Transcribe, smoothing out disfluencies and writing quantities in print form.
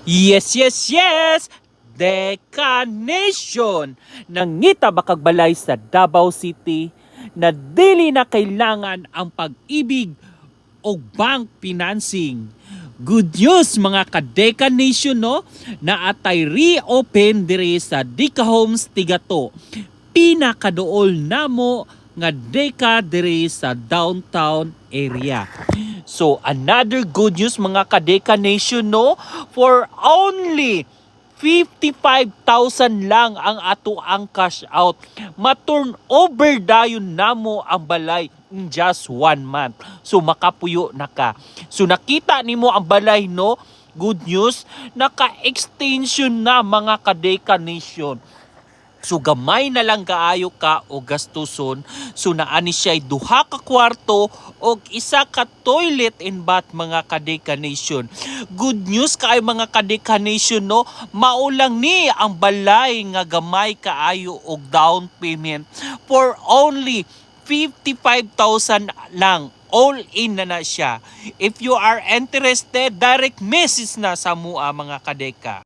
Yes, yes, yes! Deka Nation! Nangita bakag balay sa Davao City na dili na kailangan ang pag-ibig o bank financing. Good news mga ka-Deka Nation no, na atay reopen diri sa Deka Homes Tigato. Pinakaduol namo nga Deka diri sa downtown area. So another good news mga ka-Deka Nation no, for only 55,000 lang ang ato ang cash out. Ma-turn over dayon namo ang balay in just 1 month. So makapuyo na ka. So nakita nimo ang balay no, good news, naka-extension na mga ka-Deka Nation. So gamay na lang kaayo ka o gastuson. So naani siya duha ka kwarto o isa ka toilet and bath mga ka-Deka Nation. Good news kay mga ka-Deka Nation no, maulang ni ang balay nga gamay kaayo og down payment for only 55,000 lang. All in na siya. If you are interested, direct message na sa mua mga ka-Deka.